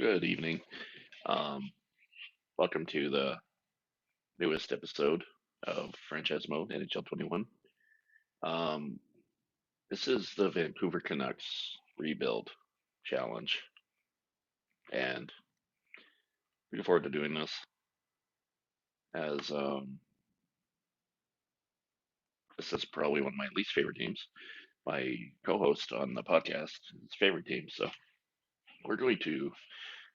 Good evening. Um, Welcome to the newest episode of Franchise Mode NHL 21. Um, this is the Vancouver Canucks rebuild challenge, and looking forward to doing this. As This is probably one of my least favorite teams. My co-host on the podcast, his favorite team. So we're going to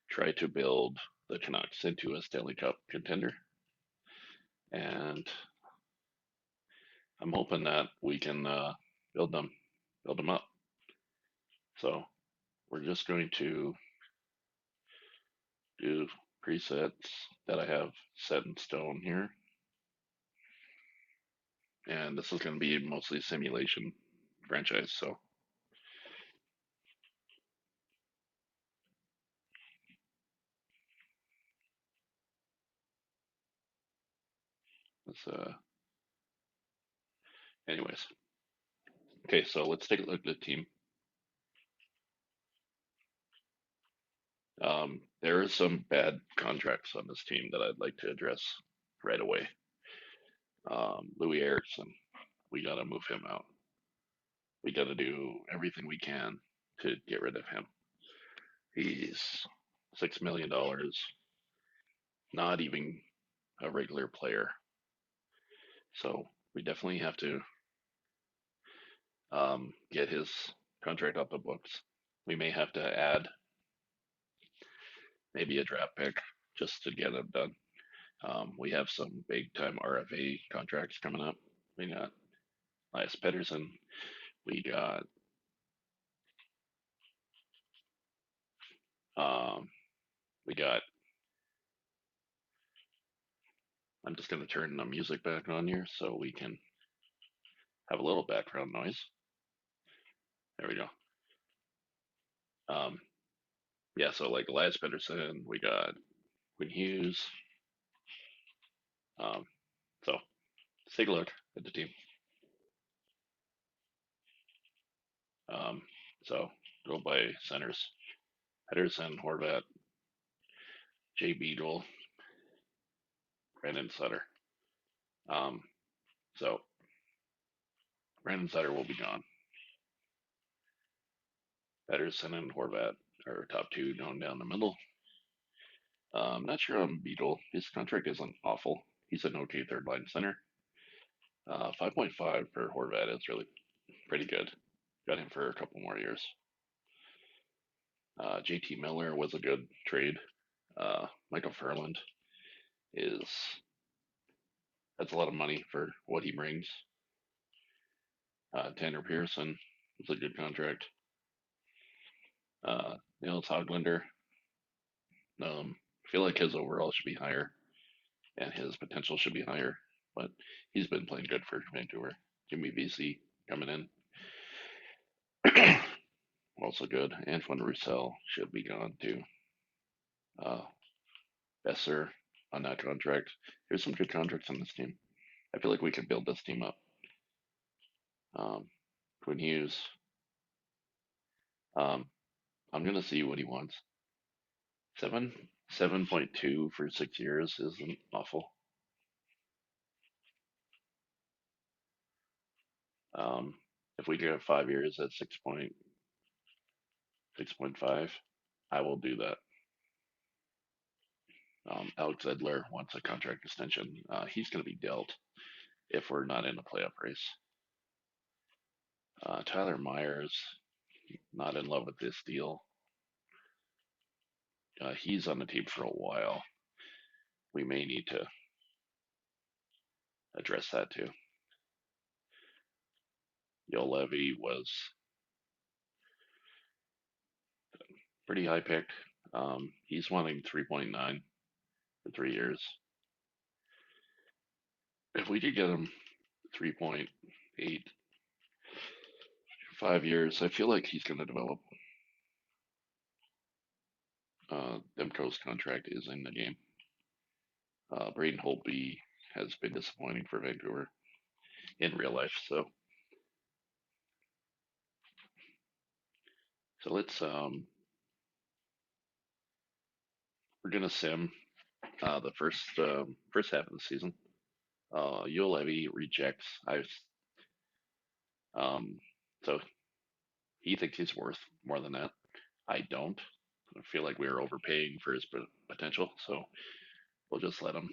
try to build the Canucks into a Stanley Cup contender, and I'm hoping that we can build them, build them up. So we're just going to do presets that I have set in stone here. And this is going to be mostly simulation franchise. So let's, anyways. Okay, so let's take a look at the team. There is some bad contracts on this team that I'd like to address right away. Louis Erickson, we got to move him out. We got to do everything we can to get rid of him. He's $6 million, not even a regular player. So we definitely have to get his contract off the books. We may have to add maybe a draft pick just to get him done. We have some big time RFA contracts coming up. We got Elias Pettersson. We got um, we got. I'm just going to turn the music back on here so we can have a little background noise. There we go. Um, yeah, so like Elias Pettersson, we got Quinn Hughes. Um, so let's take a look at the team. Um, so go by centers: Pedersen, Horvat, Jay Beagle, Brandon Sutter. Um, so Brandon Sutter will be gone. Pedersen and Horvat are top two going down the middle. I'm not sure on Beagle. His contract isn't awful. He's an okay third line center. 5.5 for Horvat is really pretty good. Got him for a couple more years. JT Miller was a good trade. Michael Furland is that's a lot of money for what he brings. Tanner Pearson is a good contract. Nils Hoglander, I feel like his overall should be higher and his potential should be higher, but he's been playing good for Vancouver. Jimmy VC coming in, also good. Antoine Roussel should be gone too. Uh, Besser on that contract. There's some good contracts on this team. I feel like we could build this team up. Um, Quinn Hughes. Um, I'm gonna see what he wants. 7.2 for 6 years isn't awful. Um, if we get 5 years at 6.5, I will do that. Alex Edler wants a contract extension. He's going to be dealt if we're not in a playoff race. Tyler Myers, not in love with this deal. He's on the team for a while. We may need to address that too. Yo Levy was pretty high pick. He's wanting 3.9 for 3 years. If we could get him 3.8 5 years, I feel like he's going to develop. Demko's contract is in the game. Braden Holtby has been disappointing for Vancouver in real life. So let's we're gonna sim the first half of the season. Yul Levy rejects. Um, so he thinks he's worth more than that. I don't. I feel like we are overpaying for his potential, so we'll just let him.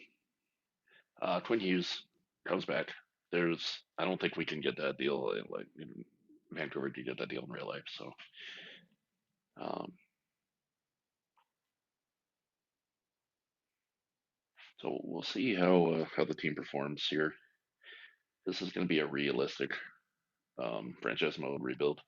Quinn Hughes comes back. I don't think we can get that deal like in Vancouver to get that deal in real life. Um, so we'll see how the team performs here. This is going to be a realistic franchise mode rebuild.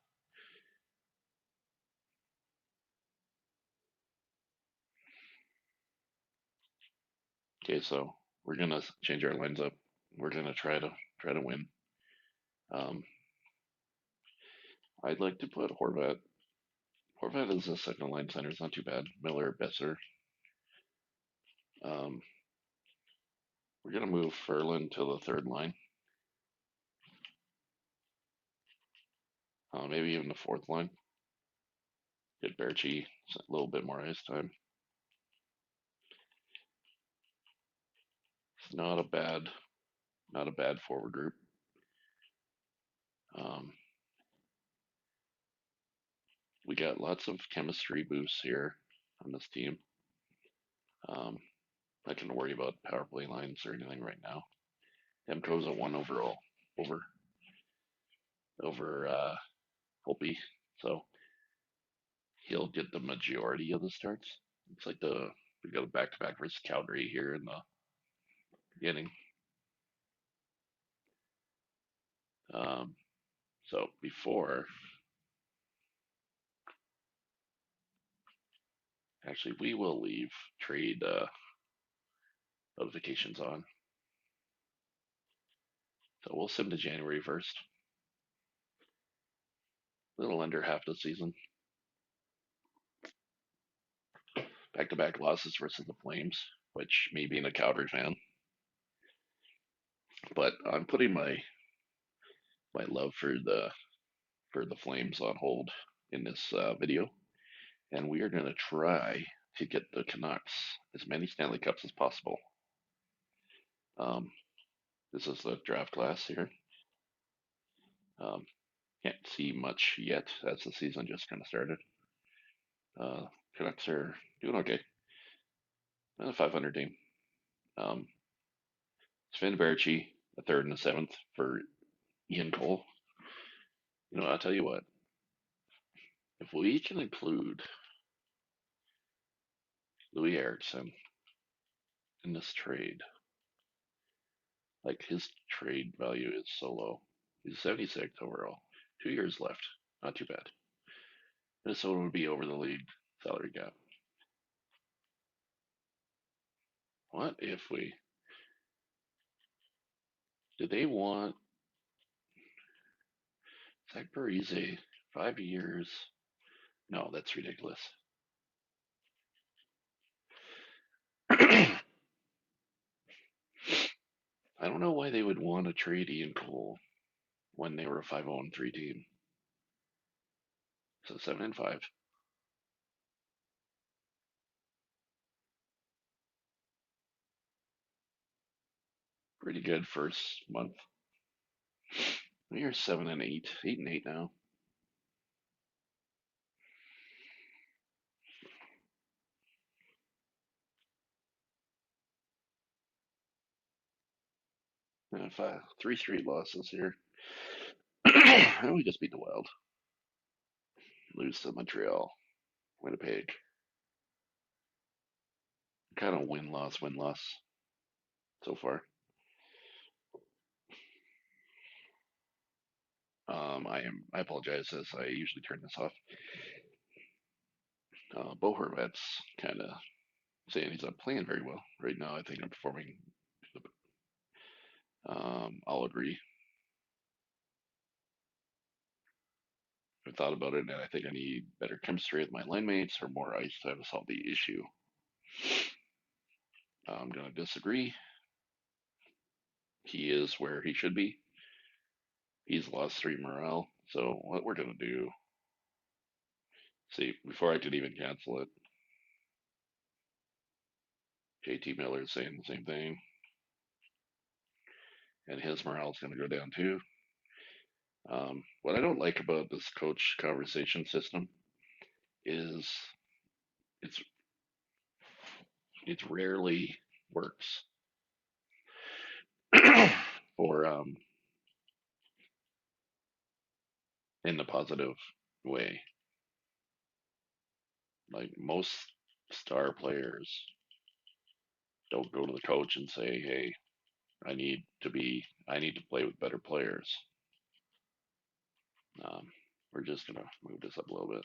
Okay, so we're gonna change our lines up. We're gonna try to win. Um, I'd like to put Horvat. Horvat is a second line center. It's not too bad. Miller, Besser. Um, we're gonna move Ferland to the third line. Maybe even the fourth line. Get Berchi a little bit more ice time. It's not a bad forward group. Um, we got lots of chemistry boosts here on this team. Um, not going to worry about power play lines or anything right now. Demko's a one overall over Holtby, so he'll get the majority of the starts. It's like we got a back to back versus Calgary here in the beginning. Um, so before, actually, we will leave trade notifications on. So we'll sim to January 1st. A little under half the season. Back to back losses versus the Flames, which me being a Calgary fan, but I'm putting my love for the Flames on hold in this video, and we are going to try to get the Canucks as many Stanley Cups as possible. Um, this is the draft class here. Um, can't see much yet as the season just kind of started. Canucks are doing okay. 500 team. Um, Sven Berchi, a third and a seventh for Ian Cole. I'll tell you what. If we can include Louis Eriksson in this trade, like his trade value is so low. He's 76 overall. 2 years left. Not too bad. Minnesota would be over the league salary cap. What if we? Did they want Zach Parise 5 years? No, that's ridiculous. I don't know why they would want to trade Ian Cole when they were a 5-0-3 team. So 7-5. Pretty good first month. We're 7-8, 8-8 now. Three straight losses here. And we just beat the Wild. Lose to Montreal, Winnipeg. Kind of win loss so far. I apologize as I usually turn this off. Bo Horvat's kind of saying he's not playing very well right now. I think I'm performing. I'll agree. I've thought about it, and I think I need better chemistry with my line mates or more ice time to solve the issue. I'm going to disagree. He is where he should be. He's lost 3 morale. So what we're going to do, see, before I could even cancel it, JT Miller's saying the same thing, and his morale's going to go down too. What I don't like about this coach conversation system is it's it rarely works for in the positive way. Like most star players don't go to the coach and say, "Hey, I need to play with better players." Um, we're just gonna move this up a little bit,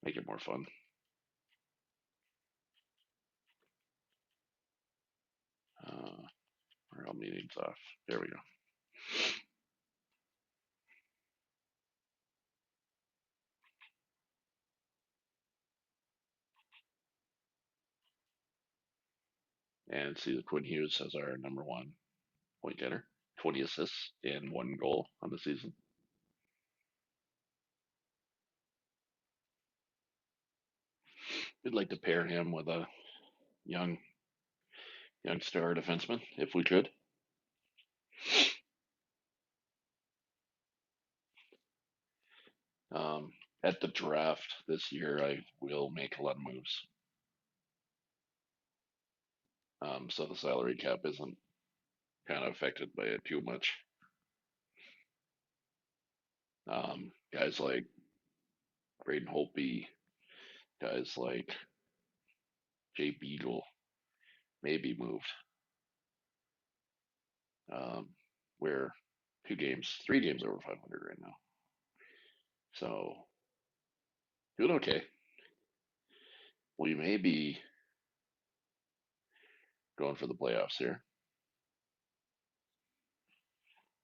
make it more fun. Uh, we're all meetings off. There we go. And see the Quinn Hughes as our number one point getter, 20 assists and 1 goal on the season. We'd like to pair him with a young young star defenseman if we could. Um, at the draft this year, I will make a lot of moves, so the salary cap isn't kind of affected by it too much. Guys like Braden Holtby, guys like Jay Beagle may be moved. Um, we're 3 games over 500 right now, so doing okay. We may be going for the playoffs here.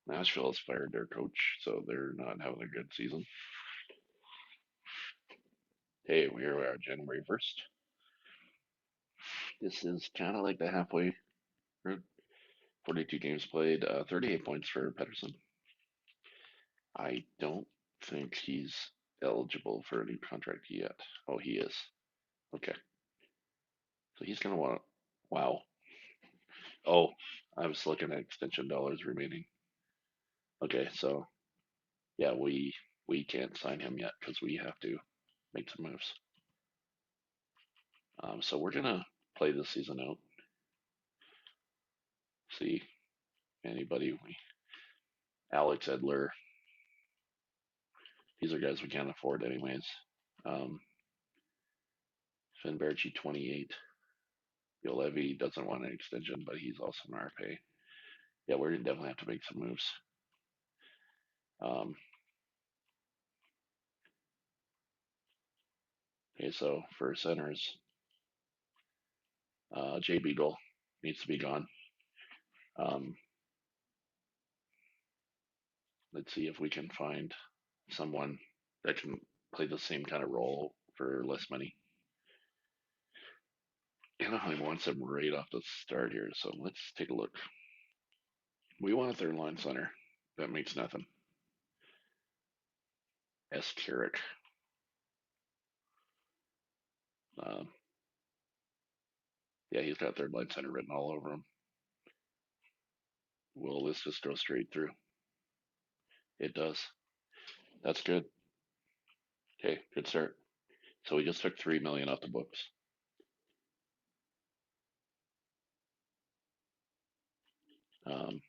Nashville has fired their coach, so they're not having a good season. Hey, we are January 1st. This is kind of like the halfway route. 42 games played, 38 points for Pedersen. I don't think he's eligible for a new contract yet. Oh, he is. Okay. So he's going to want. Wow. Oh, I was looking at extension dollars remaining. Okay, so yeah, we can't sign him yet because we have to make some moves. So we're gonna play this season out. See anybody. Alex Edler. These are guys we can't afford anyways. Um, Finbergy 28. Yolevi doesn't want an extension, but he's also an RFA. Yeah, we're gonna definitely have to make some moves. Um, okay, so for centers, Jay Beagle needs to be gone. Um, let's see if we can find someone that can play the same kind of role for less money. Anaheim wants him right off the start here, so let's take a look. We want a third line center. That makes nothing. S. Carrick. Um, yeah, he's got third line center written all over him. Will this just go straight through? It does. That's good. Okay, good start. So we just took 3 million off the books. Um,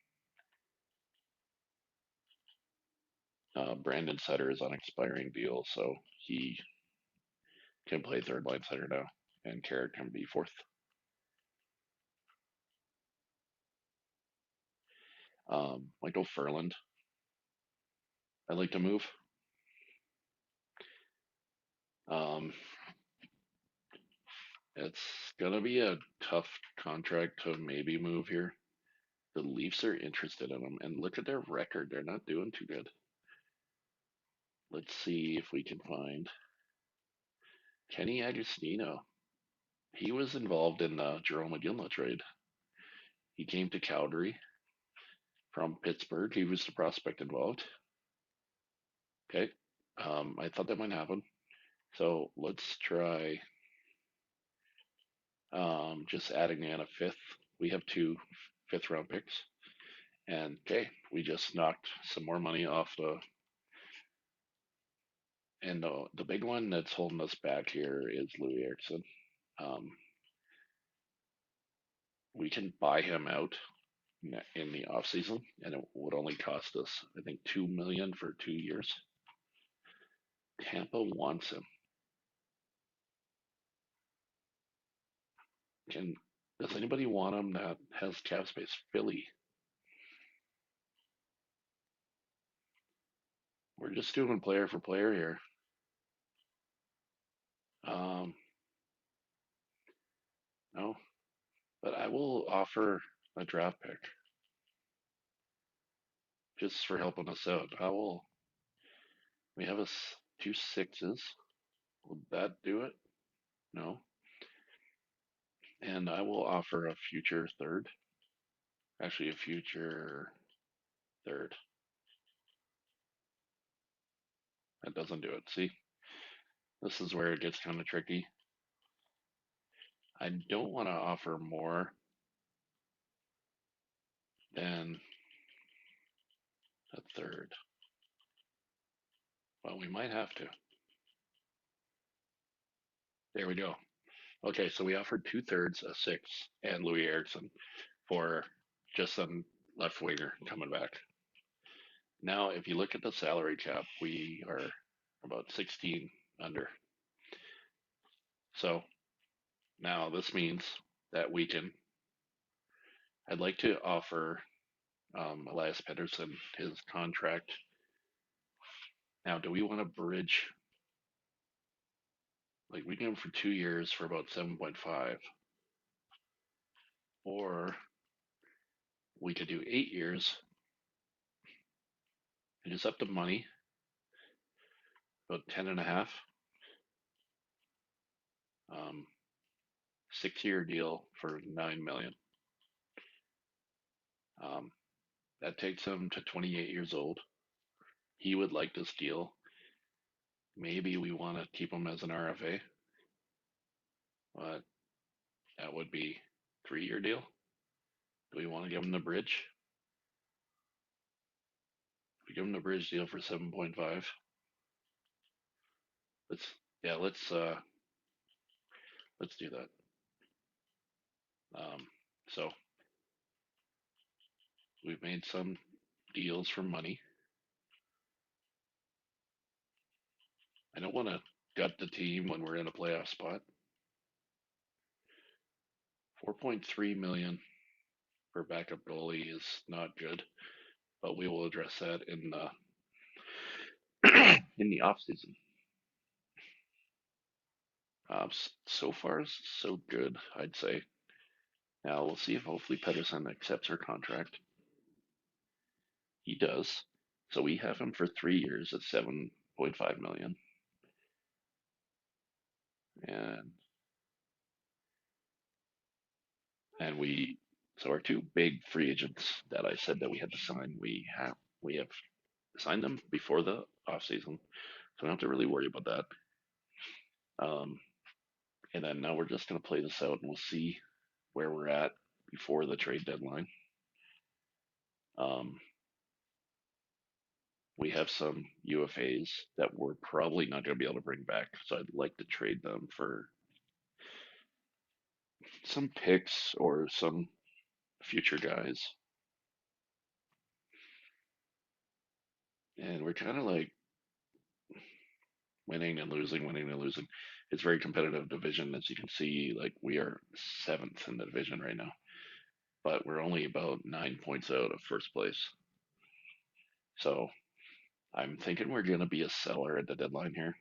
Brandon Sutter is on expiring deal, so he can play third line center now, and Carrick can be fourth. Michael Furland, I'd like to move. Um, it's gonna be a tough contract to maybe move here. The Leafs are interested in him, and look at their record; they're not doing too good. Let's see if we can find Kenny Agostino. He was involved in the Jerome McGinley trade. He came to Calgary from Pittsburgh. He was the prospect involved. Okay. I thought that might happen. So let's try Just adding in a fifth. We have two fifth round picks. And okay, we just knocked some more money off the big one that's holding us back here is Louis Erickson. Um, we can buy him out in the off season, and it would only cost us, I think, 2 million for 2 years. Tampa wants him. Can does anybody want him that has cap space? Philly. We're just doing player for player here. Um, no, but I will offer a draft pick just for helping us out. I will. We have two sixes. Will that do it? No. And I will offer a future third. Actually, a future third. That doesn't do it. See, this is where it gets kind of tricky. I don't want to offer more than a third. Well, we might have to. There we go. Okay, so we offered two thirds, a six, and Louis Erickson for just some left winger coming back. Now, if you look at the salary cap, we are about 16 under. So now this means that we can. I'd like to offer Elias Pettersson his contract. Now, do we want to bridge? Like we can him for 2 years for about 7.5, or we could do 8 years and just up the money, about 10 and a half. 6 year deal for 9 million. Um, that takes him to 28 years old. He would like this deal. Maybe we want to keep him as an RFA, but that would be 3 year deal. Do we want to give him the bridge? We give him the bridge deal for 7.5. Let's yeah, let's do that. So we've made some deals for money. I don't want to gut the team when we're in a playoff spot. 4.3 million for backup goalie is not good, but we will address that in the in the off season. So far, so good, I'd say. Now we'll see if hopefully Pedersen accepts our contract. He does. So we have him for 3 years at 7.5 million. And and so our two big free agents that I said that we had to sign, we have signed them before the off season. So I don't have to really worry about that. And then now we're just gonna play this out and we'll see where we're at before the trade deadline. Um, we have some UFAs that we're probably not going to be able to bring back, so I'd like to trade them for some picks or some future guys. And we're kind of like winning and losing, winning and losing. It's a very competitive division, as you can see. Like we are seventh in the division right now, but we're only about 9 points out of first place. So I'm thinking we're going to be a seller at the deadline here.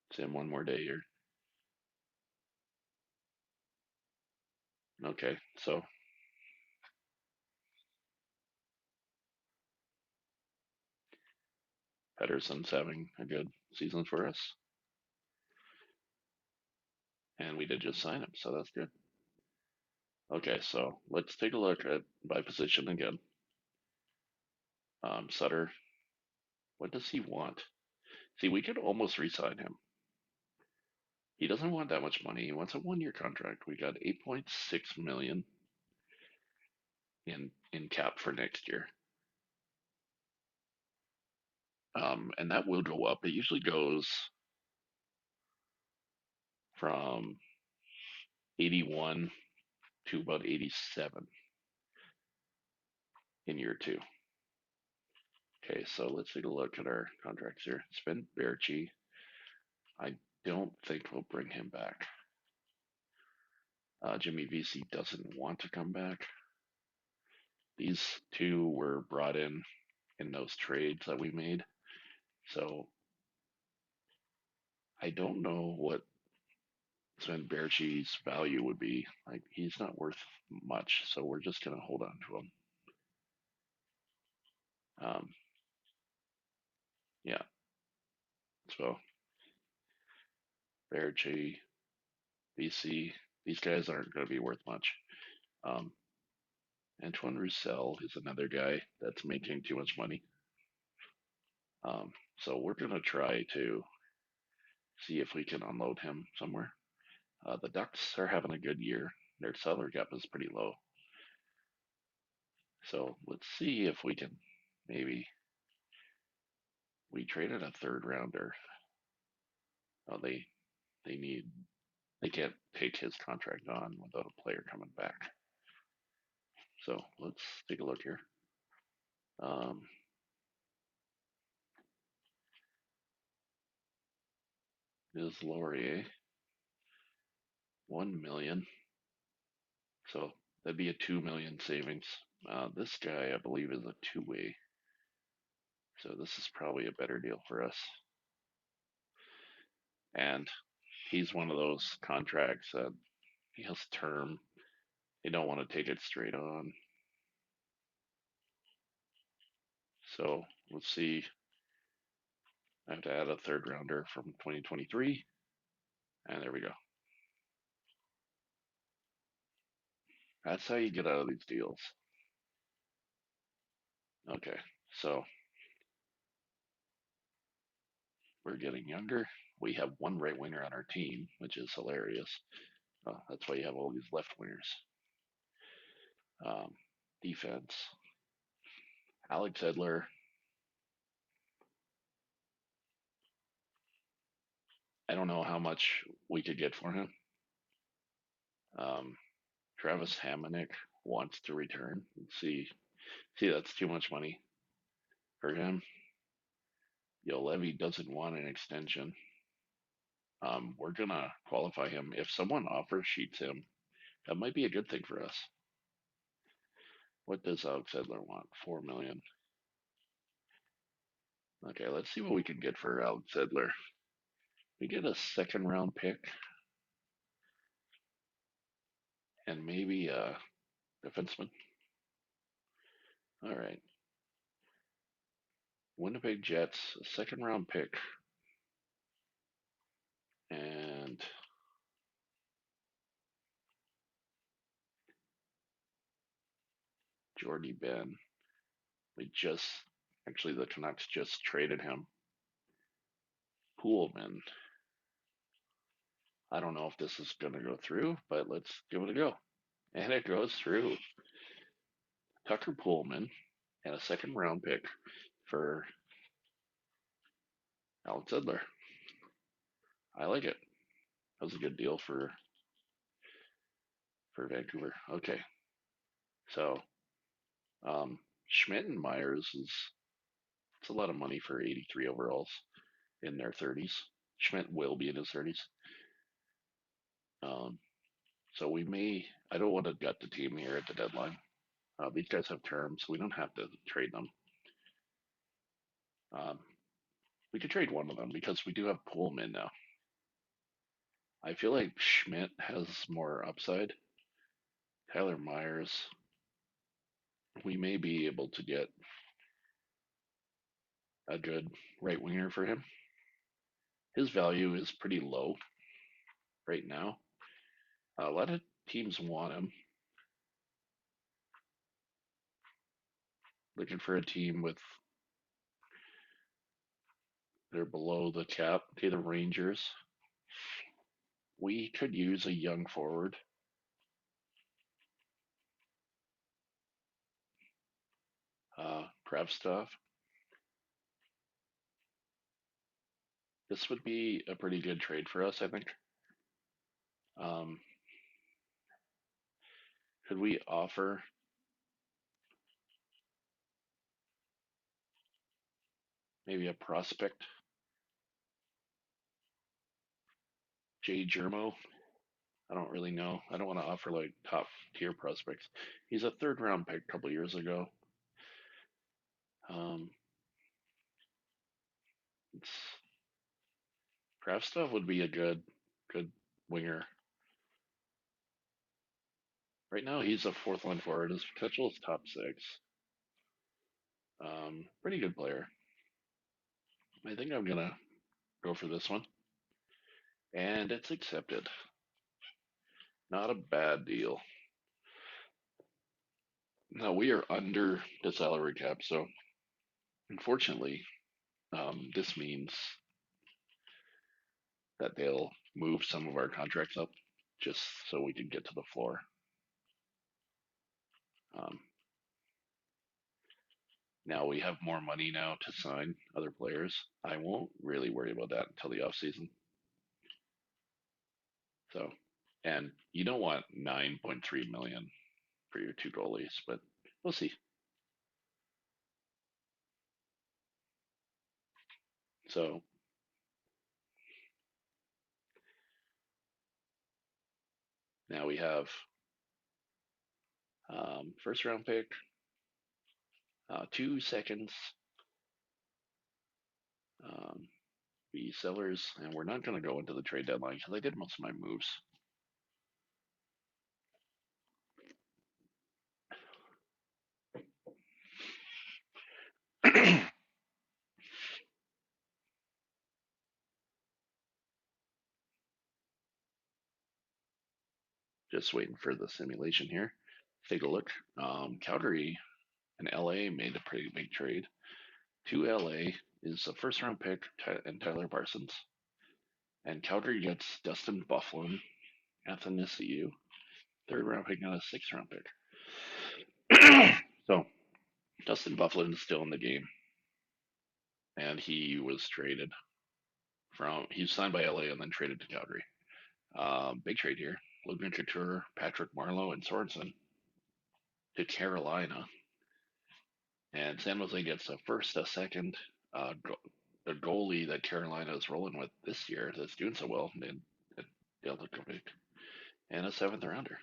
It's in one more day here. Okay, so Pedersen's having a good season for us, and we did just sign him, so that's good. Okay, so let's take a look at by position again. Sutter, what does he want? See, we could almost re-sign him. He doesn't want that much money. He wants a 1-year contract. We got 8.6 million in cap for next year. And that will go up. It usually goes from 81 to about 87 in year two. Okay, so let's take a look at our contracts here. Sven Berchi, I don't think we'll bring him back. Jimmy VC doesn't want to come back. These two were brought in those trades that we made. So I don't know what Sven Berchi's value would be. Like he's not worth much, so we're just gonna hold on to him. Um, yeah. So Berchi, VC, these guys aren't gonna be worth much. Um, Antoine Roussel is another guy that's making too much money. So we're gonna try to see if we can unload him somewhere. The Ducks are having a good year. Their salary cap is pretty low. So let's see if we can maybe we traded a third rounder. Oh, they need they can't take his contract on without a player coming back. So let's take a look here. Um, is Laurier 1 million? So that'd be a 2 million savings. This guy, I believe, is a two-way. So this is probably a better deal for us. And he's one of those contracts that he has term. They don't want to take it straight on. So let's see. I have to add a third rounder from 2023. And there we go. That's how you get out of these deals. Okay, so we're getting younger. We have one right winger on our team, which is hilarious. That's why you have all these left wingers. Um, Defense. Alex Edler. I don't know how much we could get for him. Um, Travis Hamonic wants to return. Let's see, that's too much money for him. Yo, Levy doesn't want an extension. We're gonna qualify him. If someone offer sheets him, that might be a good thing for us. What does Alex Edler want? 4 million. Okay, let's see what we can get for Alex Edler. We get a second round pick and maybe a defenseman. All right. Winnipeg Jets, a second round pick, and Jordy Ben. We just actually the Canucks just traded him. Poolman. I don't know if this is gonna go through, but let's give it a go. And it goes through. Tucker Poolman and a second round pick for Alex Edler. I like it. That was a good deal for Vancouver. Okay, so Schmidt and Myers is it's a lot of money for 83 overalls in their 30s. Schmidt will be in his 30s. Um, so we may. I don't want to gut the team here at the deadline. These guys have terms, so we don't have to trade them. Um, we could trade one of them because we do have Pullman now. I feel like Schmidt has more upside. Tyler Myers, we may be able to get a good right winger for him. His value is pretty low right now. A lot of teams want him. looking for a team with they're below the cap. Okay, the Rangers. We could use a young forward. Kravtsov. This would be a pretty good trade for us, I think. Um, could we offer maybe a prospect, Jay Germo? I don't really know. I don't want to offer like top tier prospects. He's a third round pick a couple years ago. Um, it's Kravtsov would be a good winger. Right now, he's a fourth line forward. His potential is top six. Pretty good player. I think I'm gonna go for this one, and it's accepted. Not a bad deal. Now we are under the salary cap, so unfortunately, this means that they'll move some of our contracts up just so we can get to the floor. Um, Now we have more money now to sign other players. I won't really worry about that until the off season. So, and you don't want 9.3 million for your two goalies, but we'll see. So now we have first round pick, 2 seconds, um, be sellers, and we're not going to go into the trade deadline because I did most of my moves. Just waiting for the simulation here. Take a look. Calgary and LA made a pretty big trade. To LA is a first round pick and Tyler Parsons. And Calgary gets Dustin Byfuglien, Athanasiu, third round pick, and a sixth round pick. So Dustin Byfuglien is still in the game. And he was traded he was signed by LA and then traded to Calgary. Big trade here. Logan Couture, Patrick Marleau, and Sorensen to Carolina. And San Jose gets a first, a second, the goalie that Carolina is rolling with this year that's doing so well, and Dale Kovic, and a seventh rounder.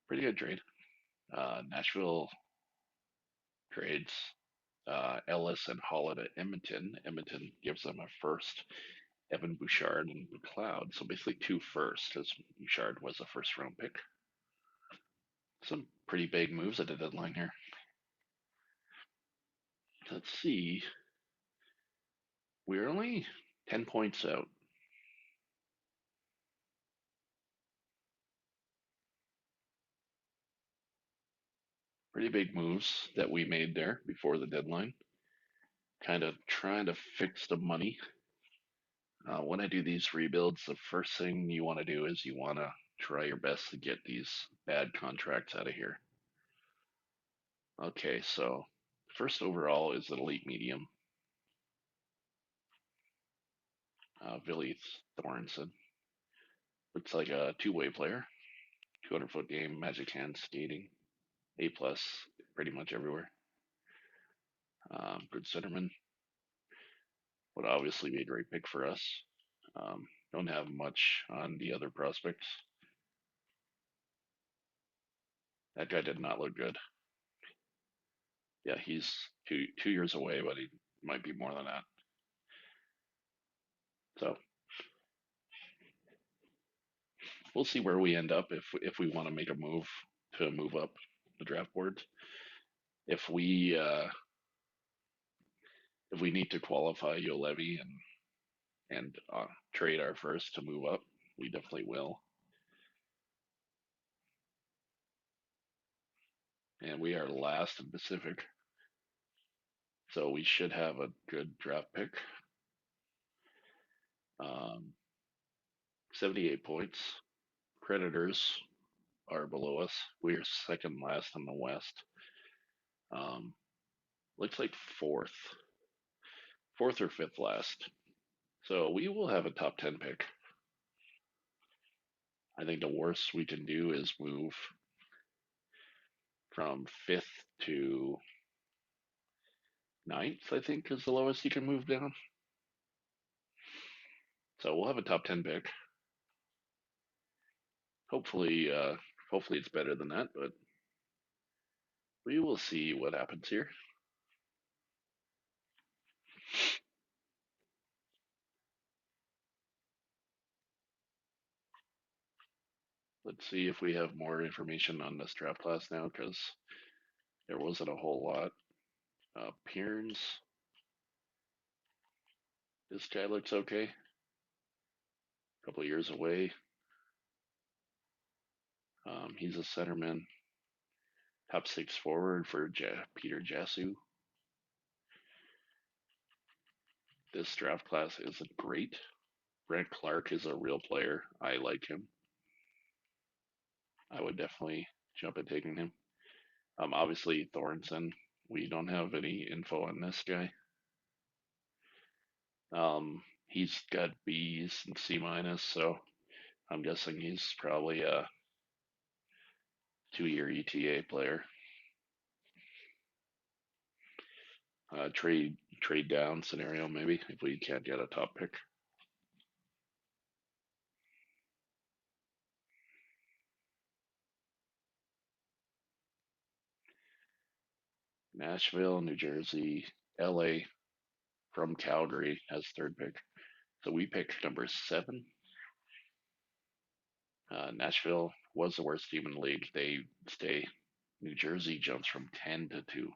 Pretty good trade. Nashville trades Ellis and Holland at Edmonton. Edmonton gives them a first, Evan Bouchard and McLeod. So basically two firsts, because Bouchard was a first round pick. Some pretty big moves at the deadline here. Let's see. We're only 10 points out. Pretty big moves that we made there before the deadline. Kind of trying to fix the money. When I do these rebuilds, the first thing you want to do is you want to try your best to get these bad contracts out of here. Okay, so first overall is an elite medium. Billy Thornton. Looks like a two-way player. 200-foot game, magic hands, skating, A plus, pretty much everywhere. Good centerman. Would obviously be a great pick for us. Don't have much on the other prospects. That guy did not look good. Yeah, he's two years away, but he might be more than that. So we'll see where we end up if we want to make a move to move up the draft board. If we if we need to qualify Yolevi and trade our first to move up, we definitely will. And we are last in Pacific. So we should have a good draft pick. Um, 78 points. Predators are below us. We are second last in the West. Um, looks like fourth or fifth last. So we will have a top 10 pick. I think the worst we can do is move from fifth to ninth, I think is the lowest you can move down. So we'll have a top 10 pick. Hopefully, hopefully it's better than that, but we will see what happens here. Let's see if we have more information on this draft class now, because there wasn't a whole lot. Pierns, this guy looks okay. A couple years away. He's a centerman, top six forward for Peter Jassu. This draft class isn't great. Brent Clark is a real player. I like him. I would definitely jump at taking him. Obviously Thornton. We don't have any info on this guy. He's got B's and C minus, so I'm guessing he's probably a 2-year ETA player. Trade down scenario maybe if we can't get a top pick. Nashville, New Jersey, LA from Calgary has third pick. So we picked number 7. Nashville was the worst team in the league. They stay. New Jersey jumps from 10 to 2.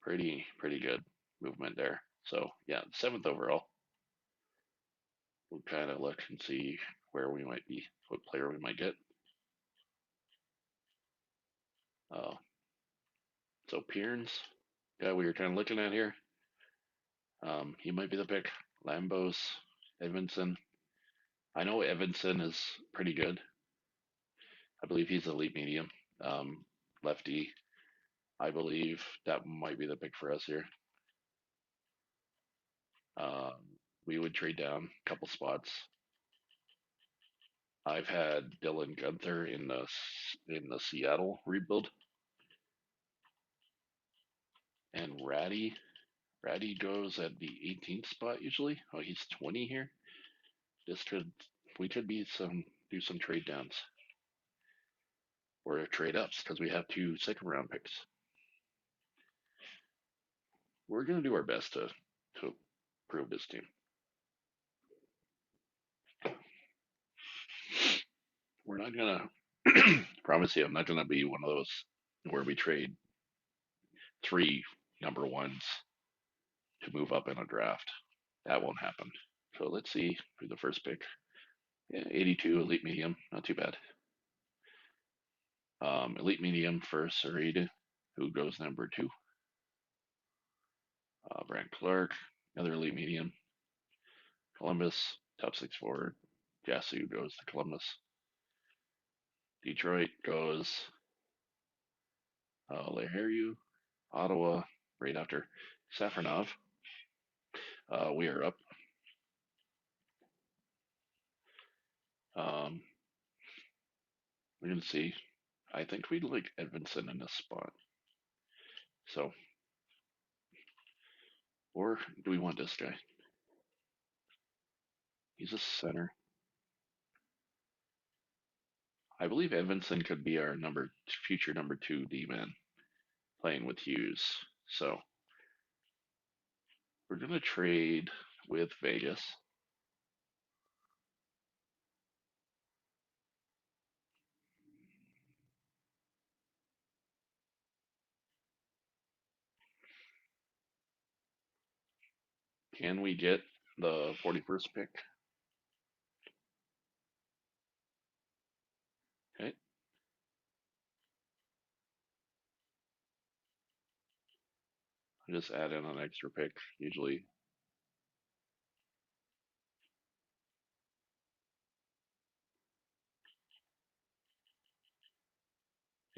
Pretty good movement there. So yeah, 7th overall. We'll kind of look and see where we might be, what player we might get. Uh, so Pierns, guy we were kind of looking at here. He might be the pick. Lambos, Edmondson. I know Evanson is pretty good. I believe he's elite medium. Lefty. I believe that might be the pick for us here. Um, we would trade down a couple spots. I've had Dylan Gunther in the Seattle rebuild, and Ratty goes at the 18th spot usually. Oh, he's 20 here. We could do some trade downs or trade ups because we have 2 second round picks. We're gonna do our best to prove this team. We're not gonna promise you. I'm not gonna be one of those where we trade 3 number ones to move up in a draft. That won't happen. So let's see who the first pick. Yeah, 82 elite medium, not too bad. Elite medium for Sarita, who goes number 2. Brant Clark, another elite medium. Columbus, top 6 forward. Jasu goes to Columbus. Detroit goes Leherrieu. Ottawa, right after Safronov. We are up. Um, we're going to see. I think we'd like Edmondson in this spot. So, or do we want this guy? He's a center. I believe Evanson could be our future number 2 D-man playing with Hughes. So we're gonna trade with Vegas. Can we get the 41st pick? Okay. I just add in an extra pick, usually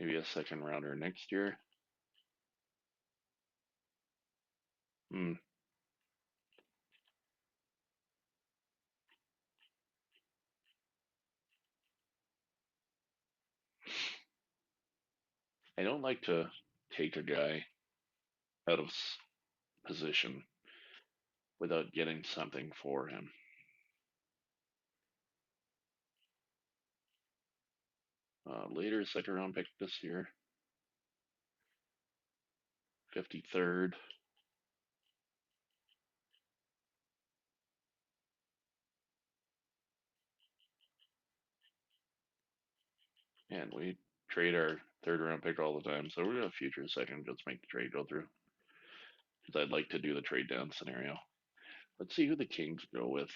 maybe a second rounder next year. Hmm. I don't like to take a guy out of position without getting something for him. Later second round pick this year, 53rd. And we trade our third round pick all the time, so we're gonna future second, just make the trade go through. Because I'd like to do the trade down scenario. Let's see who the Kings go with.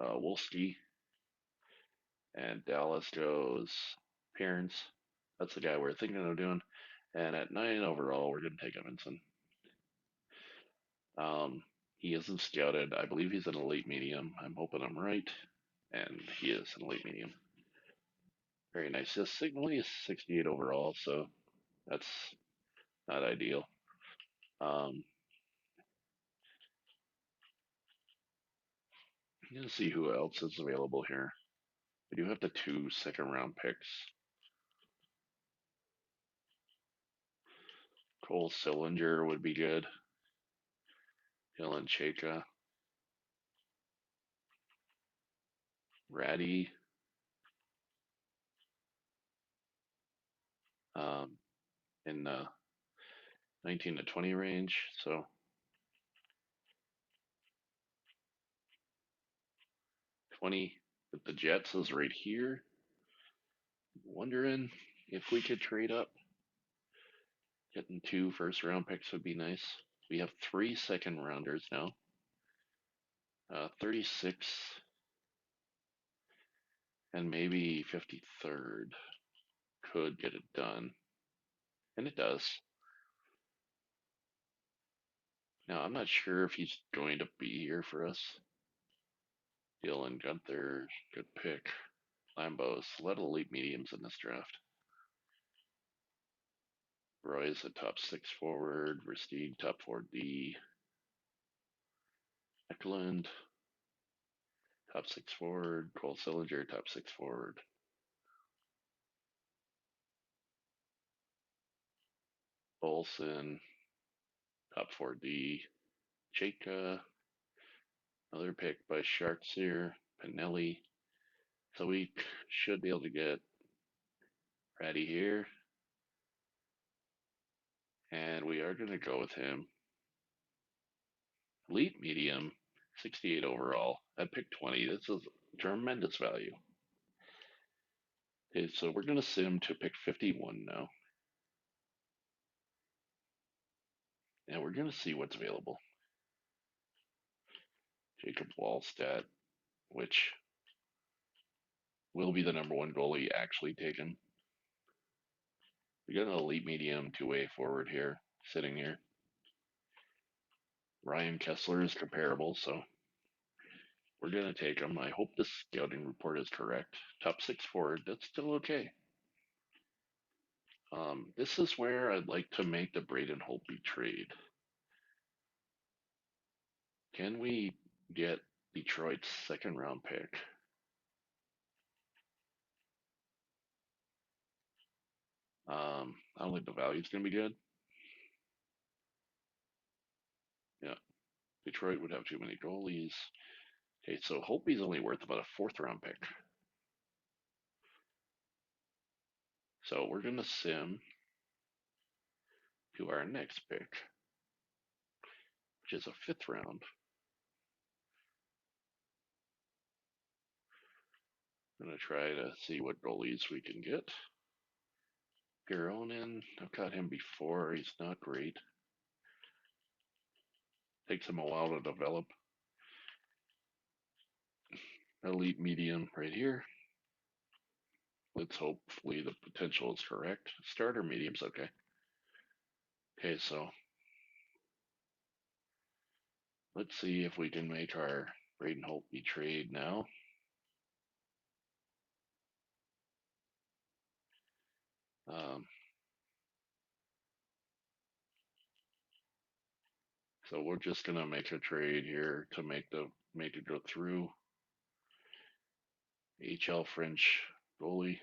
Wolski, and Dallas goes Pierce. That's the guy we're thinking of doing. And at 9 overall, we're going to take Evanson. He isn't scouted. I believe he's an elite medium. I'm hoping I'm right. And he is an elite medium. Very nice. This signal is 68 overall, so that's not ideal. Um, I'm going to see who else is available here. We do have the 2 second round picks. Cole Sillinger would be good. Dylan Chaka. Ratty. Um, in the 19 to 20 range. So 20 with the Jets is right here. Wondering if we could trade up. Getting 2 first round picks would be nice. We have 3 second rounders now. 36 and maybe 53rd could get it done. And it does. Now, I'm not sure if he's going to be here for us. Dylan Gunther, good pick. Lambos, a lot of elite mediums in this draft. Roy's a top 6 forward. Versteeg, top 4D. Eklund, top 6 forward. Cole Sillinger, top 6 forward. Olson, top 4D. Chaka, another pick by Sharks here. Pinelli. So we should be able to get Ratty here. And we are going to go with him. Elite medium, 68 overall at pick 20. This is tremendous value. Okay, so we're going to sim to pick 51 now. And we're going to see what's available. Jacob Wallstat, which will be the #1 goalie actually taken. We got an elite medium 2-way forward here, sitting here. Ryan Kessler is comparable, so we're going to take him. I hope this scouting report is correct. Top 6 forward, that's still okay. This is where I'd like to make the Braden Holtby trade. Can we get Detroit's second round pick? I don't think the value's going to be good. Yeah, Detroit would have too many goalies. Okay, so Holtby's only worth about a 4th round pick. So we're going to sim to our next pick, which is a 5th round. I'm going to try to see what goalies we can get. Garonin, I've got him before. He's not great. Takes him a while to develop. Elite medium right here. Let's hopefully the potential is correct. Starter medium's okay. Okay, so Let's see if we can make our Braden Holtby trade now. Um, so we're just gonna make a trade here to make it go through. HL French goalie.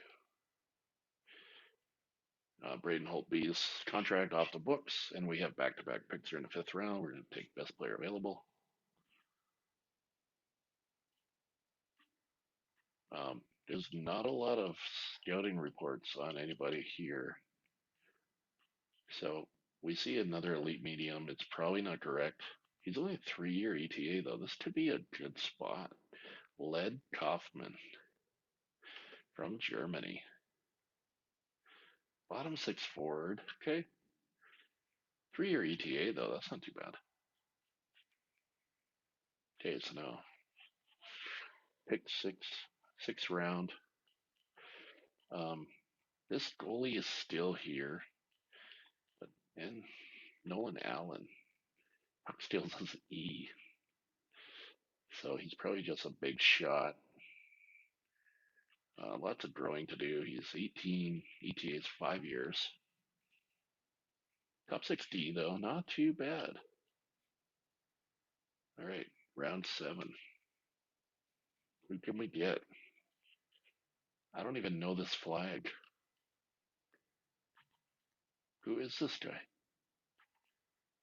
Braden Holtby's contract off the books, and we have back-to-back picks here in the fifth round. We're going to take best player available. There's not a lot of scouting reports on anybody here. So we see another elite medium. It's probably not correct. He's only a 3-year ETA, though. This could be a good spot. Led Kaufman from Germany. Bottom six forward. Okay. 3-year ETA, though. That's not too bad. Okay, so now pick six round. Um, this goalie is still here, but and Nolan Allen. Puck steals his E, so he's probably just a big shot. Lots of growing to do. He's 18. ETA is 5 years. Top 6D though, not too bad. All right, round 7. Who can we get? I don't even know this flag. Who is this guy?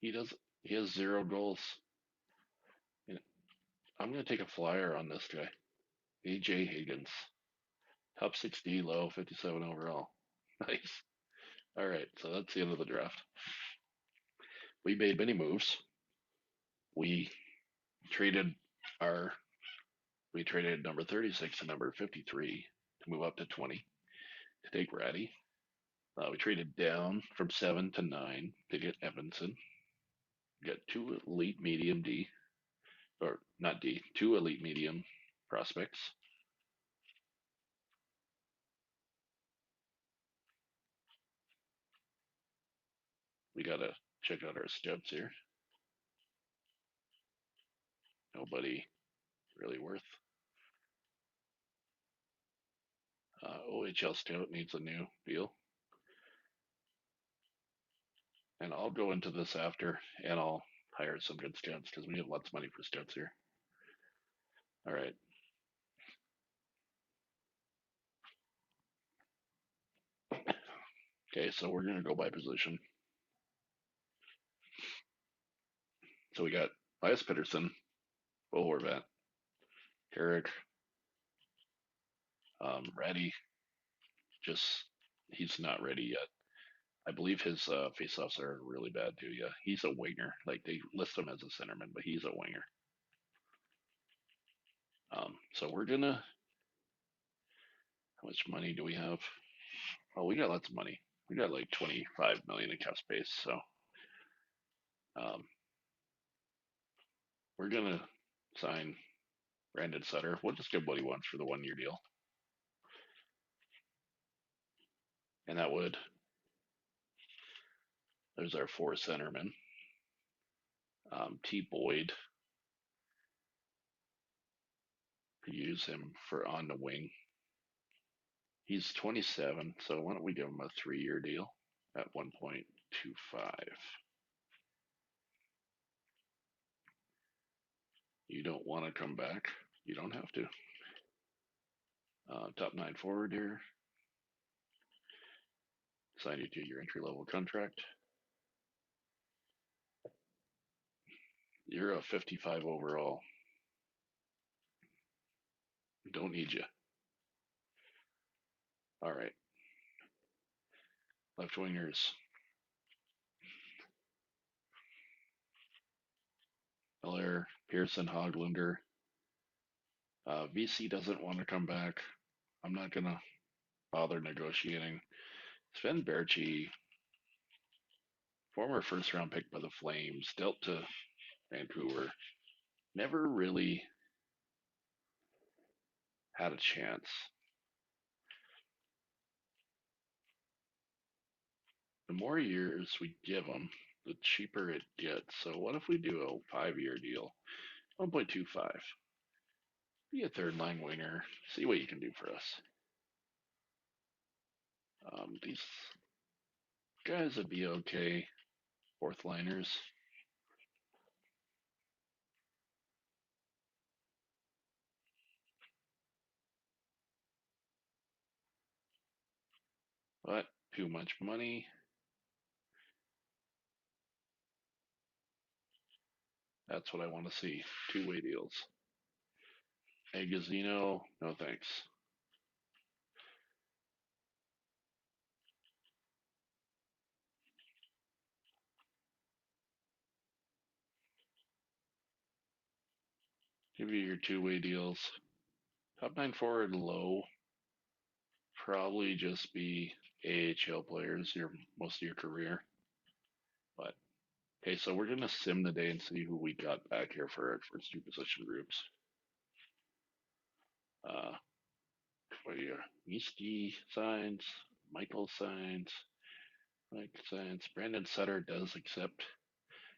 He does. He has 0 goals. I'm gonna take a flyer on this guy. AJ Higgins. Top 6D, low, 57 overall. Nice. All right, so that's the end of the draft. We made many moves. We traded our we traded number 36 and number 53 to move up to 20 to take Ratty. We traded down from 7 to 9 to get Evanson. We got 2 elite medium D, or not D, 2 elite medium prospects. We gotta check out our stubs here. Nobody really worth. OHL Scout needs a new deal. And I'll go into this after and I'll hire some good scouts because we have lots of money for scouts here. All right. Okay, so we're gonna go by position. So we got Elias Pettersson, Bo Horvat, Eric, Ratty. Just he's not ready yet. I believe his faceoffs are really bad too. Yeah, he's a winger. Like they list him as a centerman, but he's a winger. So we're gonna. How much money do we have? Oh, we got lots of money. We got like 25 million in cap space. So um, we're gonna sign Brandon Sutter. We'll just give what he wants for the 1-year deal, and that would. There's our 4 centermen. T Boyd. Could use him for on the wing. He's 27, so why don't we give him a 3-year deal at 1.25? You don't want to come back? You don't have to. Top 9 forward here. Sign you to your entry level contract. You're a 55 overall. Don't need you. All right. Left wingers. Miller, Pearson, Hoglander. VC doesn't want to come back. I'm not going to bother negotiating. Sven Berchi, former first round pick by the Flames, dealt to Vancouver. Never really had a chance. The more years we give him, the cheaper it gets. So what if we do a 5-year deal? 1.25. Be a third line winger. See what you can do for us. These guys would be okay. Fourth liners. But too much money. That's what I want to see. Two-way deals. Agazino, no thanks. Give you your two-way deals. Top 9 forward low. Probably just be AHL players your most of your career. But okay, so we're gonna sim the day and see who we got back here for our first two position groups. Uh, Yeasty signs, Michael signs, Mike signs. Brandon Sutter does accept.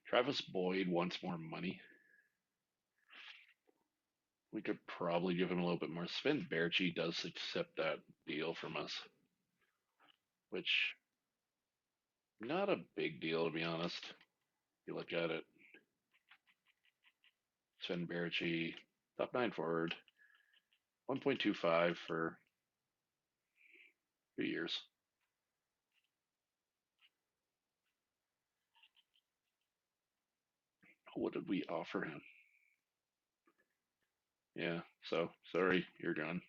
Travis Boyd wants more money. We could probably give him a little bit more. Sven Berchi does accept that deal from us, which not a big deal to be honest. If you look at it, Sven Berchi, top 9 forward, 1.25 for 2 years. What did we offer him? Yeah, so sorry, you're gone.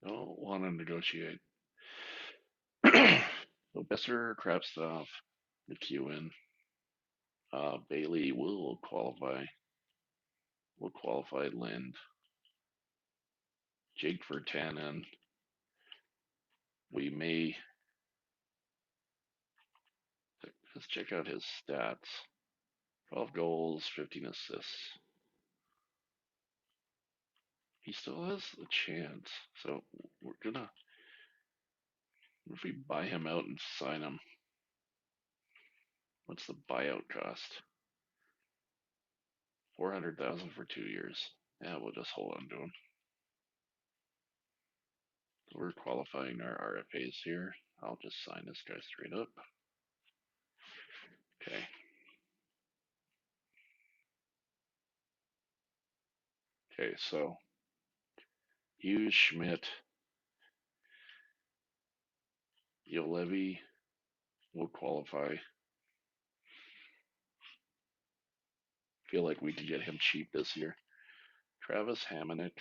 Don't want to negotiate. So Besser, Krabstov, McEwen, Bailey will qualify. Will qualify Lind. Jake Vertanen. We may let's check out his stats. 12 goals, 15 assists. He still has a chance. So we're gonna if we buy him out and sign him. What's the buyout cost? 400,000 for 2 years. Yeah, we'll just hold on to him. So we're qualifying our RFAs here. I'll just sign this guy straight up. Okay. Okay, so Hughes, Schmidt, Levy will qualify. Feel like we could get him cheap this year. Travis Hamonic.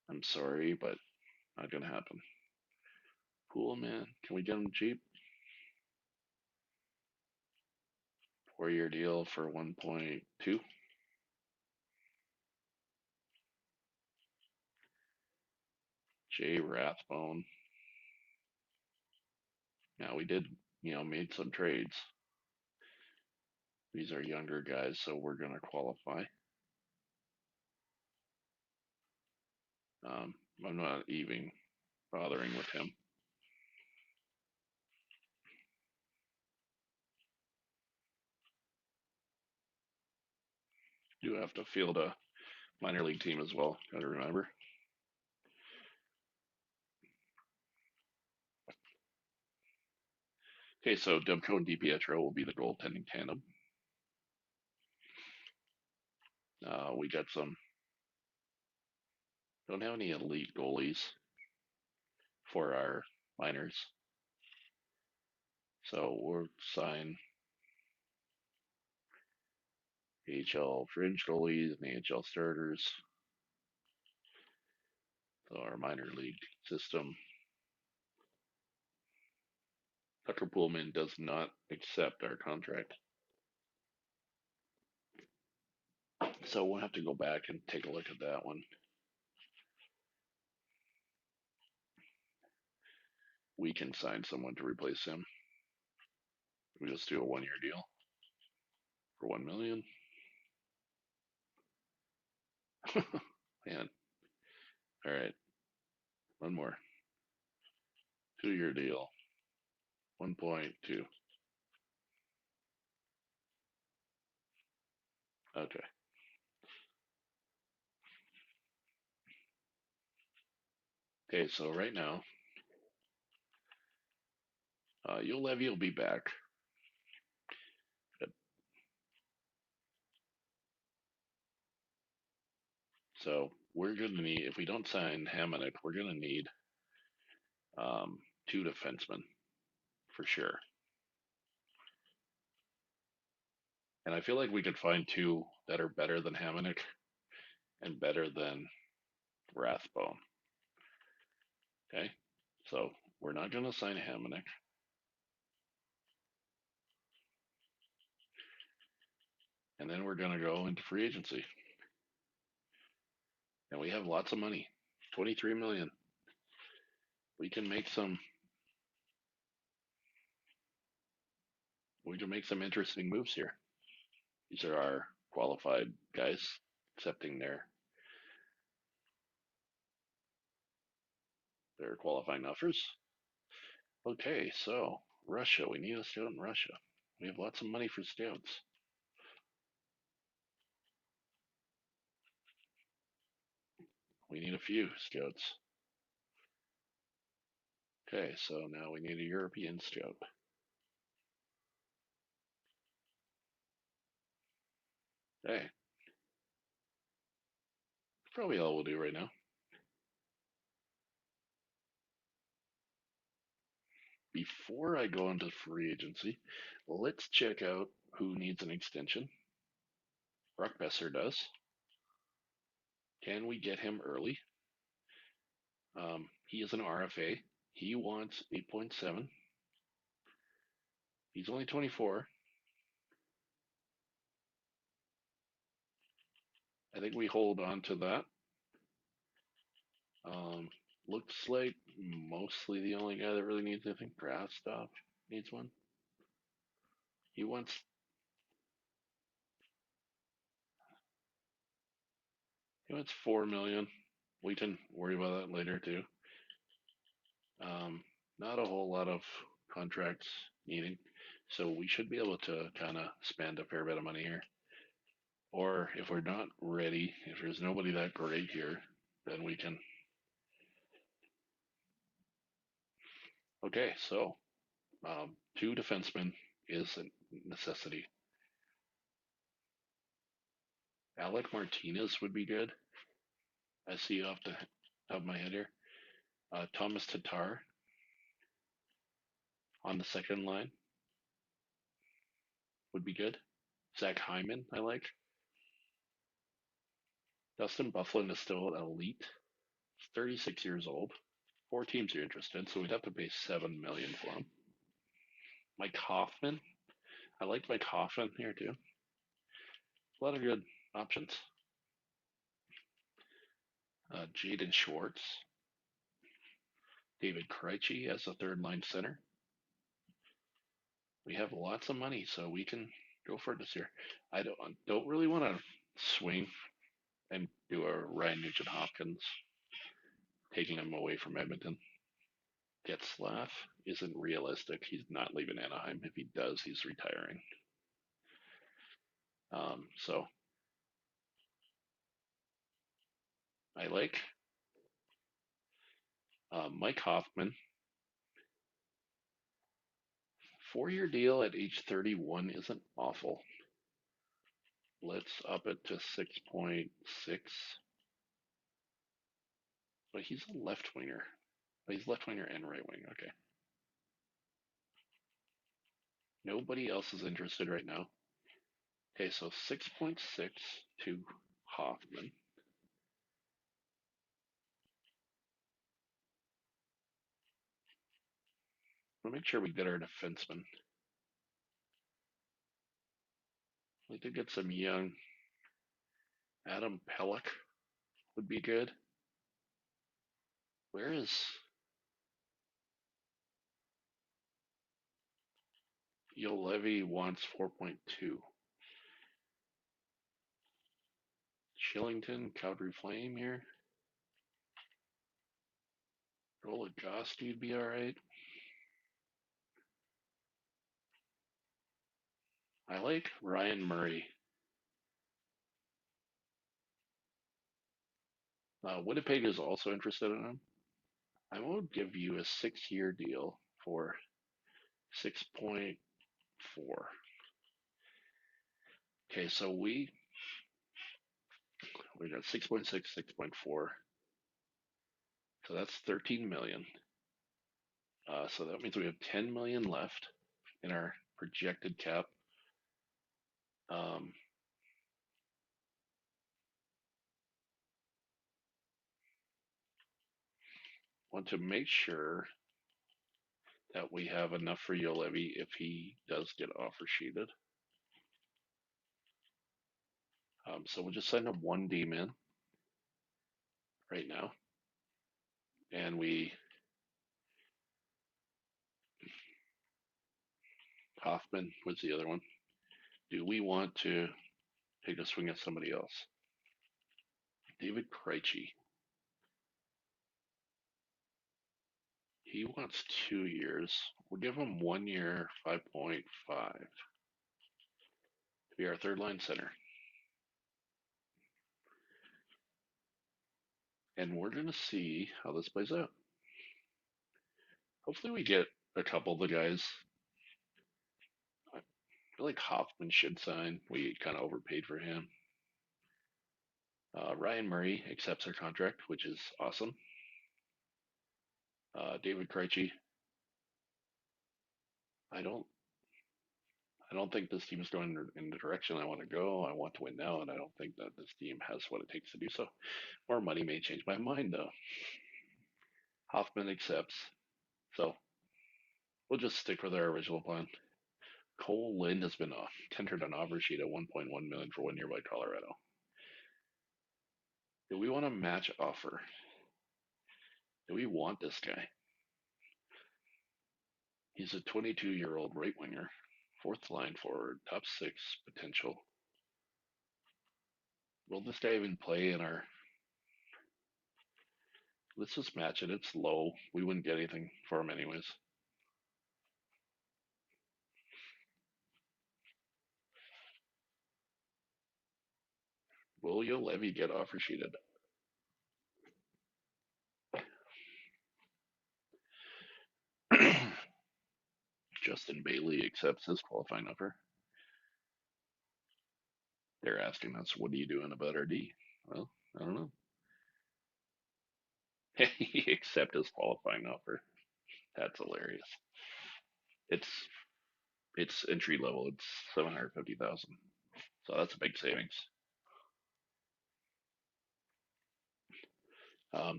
I'm sorry, but not gonna happen. Cool, man. Can we get him cheap? 4-year deal for 1.2. Jay Rathbone. Now we did, made some trades. These are younger guys, so we're gonna qualify. I'm not even bothering with him. You have to field a minor league team as well. Gotta remember. Okay, so Demko and DiPietro will be the goaltending tandem. We got some. Don't have any elite goalies for our minors, so we'll sign AHL fringe goalies and AHL starters. So our minor league system. Tucker Pullman does not accept our contract. So we'll have to go back and take a look at that one. We can sign someone to replace him. We just do a 1-year deal for 1 million. Man. All right. One more. 2-year deal. 1.2. Okay. Okay, so right now, You'll Levy will be back. So we're going to need, if we don't sign Hamannik, we're going to need um, 2 defensemen for sure. And I feel like we could find 2 that are better than Hamannik and better than Rathbone. Okay, so we're not going to sign Hamannik. And then we're going to go into free agency. And we have lots of money, 23 million. We can make some interesting moves here. These are our qualified guys accepting their qualifying offers. Okay, so Russia, we need a scout in Russia. We have lots of money for scouts. We need a few scouts. Okay, so now we need a European scout. Okay, probably all we'll do right now. Before I go into free agency, let's check out who needs an extension. Brock Besser does. Can we get him early? He is an RFA. He wants 8.7. He's only 24. I think we hold on to that. Um, Looks like mostly the only guy that really needs anything. Grafstop needs one. He wants he wants 4 million. We can worry about that later too. Um, Not a whole lot of contracts needing, so we should be able to kind of spend a fair bit of money here. Or if we're not ready, if there's nobody that great here, then we can. Okay, so 2 defensemen is a necessity. Alec Martinez would be good. I see off the top of my head here. Thomas Tatar on the second line would be good. Zach Hyman, I like. Dustin Bufflin is still elite. He's 36 years old. 4 teams are interested, so we'd have to pay 7 million for him. Mike Hoffman, I like Mike Hoffman here too. A lot of good options. Jaden Schwartz, David Krejci as a third line center. We have lots of money, so we can go for it this year. I don't really want to swing and do a Ryan Nugent Hopkins, taking him away from Edmonton. Getzlaff isn't realistic. He's not leaving Anaheim. If he does, he's retiring. So I like Mike Hoffman. 4-year deal at age 31 isn't awful. Let's up it to 6.6. But he's a left winger. He's left winger and right wing. Okay. Nobody else is interested right now. Okay, so 6.6 to Hoffman. We'll make sure we get our defenseman. We could get some young. Adam Pelech would be good. Where is Levy wants 4.2. Shillington, Calgary Flame here. Goligoski would be all right. I like Ryan Murray. Winnipeg is also interested in him. I will give you a 6 year deal for 6.4. Okay, so we got 6.6, 6.4. So that's 13 million. So that means we have 10 million left in our projected cap. Um, want to make sure that we have enough for Yolevi if he does get offer sheeted. So we'll just send him one D man right now, and we Hoffman was the other one. Do we want to take a swing at somebody else? David Krejci. He wants 2 years. We'll give him 1 year, 5.5 to be our third line center. And we're going to see how this plays out. Hopefully, we get a couple of the guys. I feel like Hoffman should sign. We kind of overpaid for him. Ryan Murray accepts our contract, which is awesome. David Krejci. I don't. I don't think this team is going in the direction I want to go. I want to win now, and I don't think that this team has what it takes to do so. More money may change my mind, though. Hoffman accepts. So we'll just stick with our original plan. Cole Lind has been tendered an offer sheet at 1.1 million for 1 year by Colorado. Do we want to match offer? Do we want this guy? He's a 22-year-old right winger, fourth line forward, top six potential. Will this guy even play in our? Let's just match it. It's low. We wouldn't get anything for him anyways. Will Levy get offer sheeted? Justin Bailey accepts his qualifying offer. They're asking us, what are you doing about our D? Well, I don't know. He accepts his qualifying offer. That's hilarious. It's it's entry level. It's 750,000. So that's a big savings.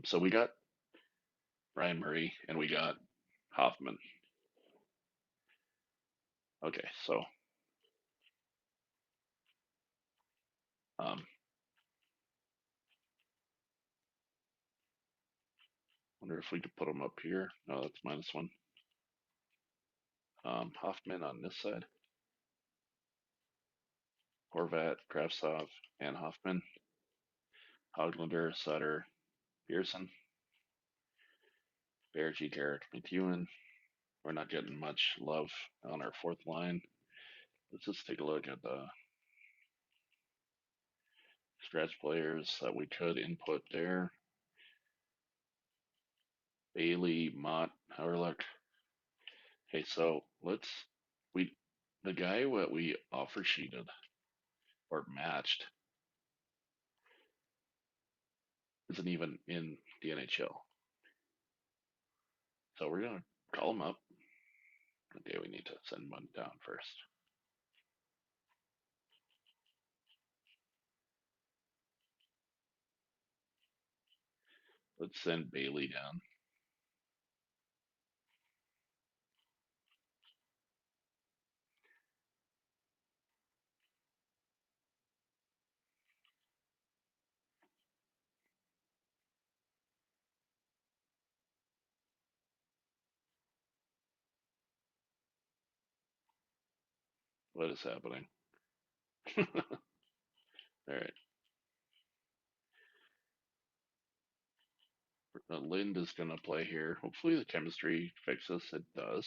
So we got Ryan Murray and we got Hoffman. Okay, so um, wonder if we could put them up here. No, that's -1. Hoffman on this side. Horvat, Kravtsov, and Hoffman. Hoglander, Sutter, Pearson, Berge, Garrett, McEwen. We're not getting much love on our fourth line. Let's just take a look at the stretch players that we could input there. Bailey, Mott, Howard. Okay, so we the guy what we offer sheeted or matched isn't even in the NHL. So we're gonna call him up. Okay, we need to send one down first. Let's send Bailey down. What is happening? All right. Lind is gonna play here. Hopefully the chemistry fixes. It does.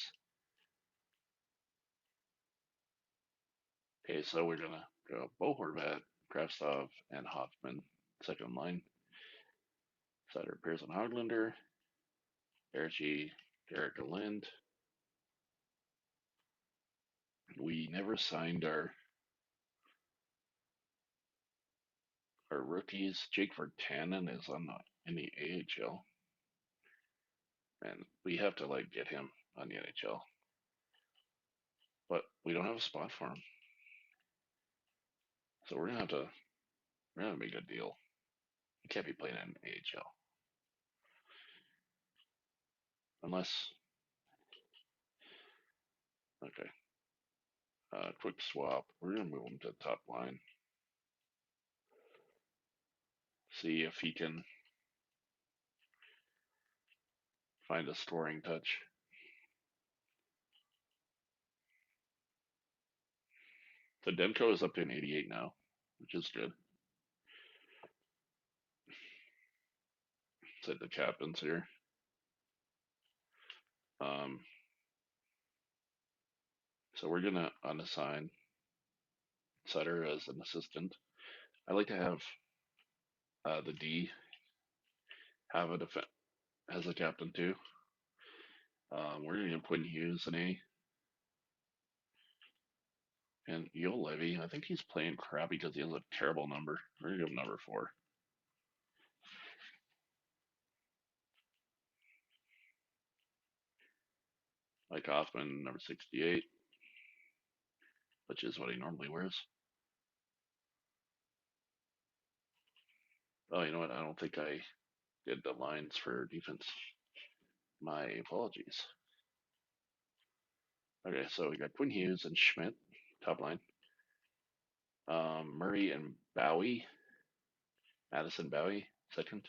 Okay, so we're gonna go Bo Horvat, Kravtsov, and Hoffman. Second line. Sutter, Pearson, Hoglander, Erichy, Derek Lind. We never signed our rookies. Jake Virtanen is on in the AHL, and we have to like get him on the NHL, but we don't have a spot for him, so we're gonna make a deal. He can't be playing in AHL unless okay. Quick swap. We're gonna move him to the top line. See if he can find a scoring touch. So Demko is up to an 88 now, which is good. Said the captains here. Um, so we're gonna unassign Sutter as an assistant. I like to have the D have a as a captain too. We're gonna put Hughes an A and Yo Levy. I think he's playing crappy because he has a terrible number. We're gonna give him number 4. Like Hoffman, number 68, which is what he normally wears. Oh, you know what? I don't think I did the lines for defense. My apologies. Okay, so we got Quinn Hughes and Schmidt, top line. Murray and Bowie, Madison Bowie, second.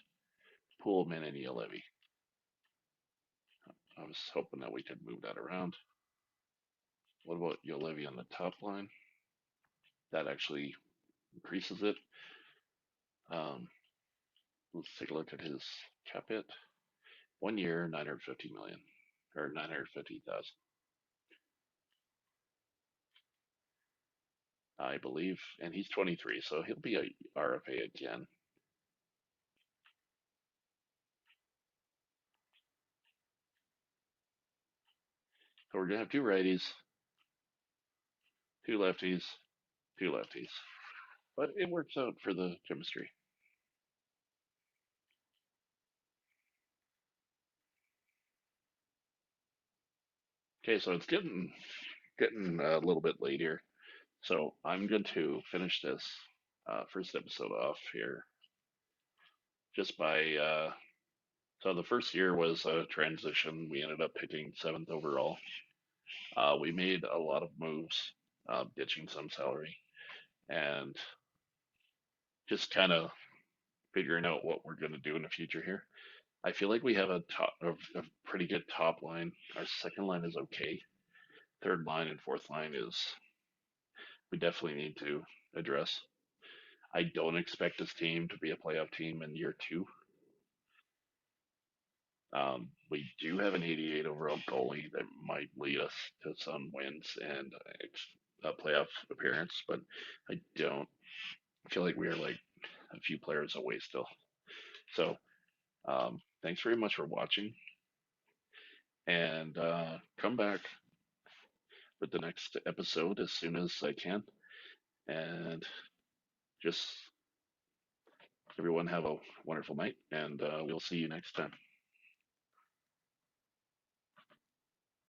Pullman and Levy. I was hoping that we could move that around. What about Levy on the top line? That actually increases it. Um, let's take a look at his cap hit. 1 year, 950 million or 950,000, I believe, and he's 23, so he'll be a RFA again. So we're gonna have two righties, two lefties, two lefties, but it works out for the chemistry. Okay, so it's getting a little bit late here, so I'm going to finish this first episode off here just by so the first year was a transition. We ended up picking seventh overall. We made a lot of moves, ditching some salary, and just kind of figuring out what we're going to do in the future here. I feel like we have a pretty good top line. Our second line is okay. Third line and fourth line is we definitely need to address. I don't expect this team to be a playoff team in year 2. We do have an 88 overall goalie that might lead us to some wins and a playoff appearance, but I don't feel like we are like a few players away still. So, thanks very much for watching, and come back with the next episode as soon as I can. And just everyone have a wonderful night, and we'll see you next time.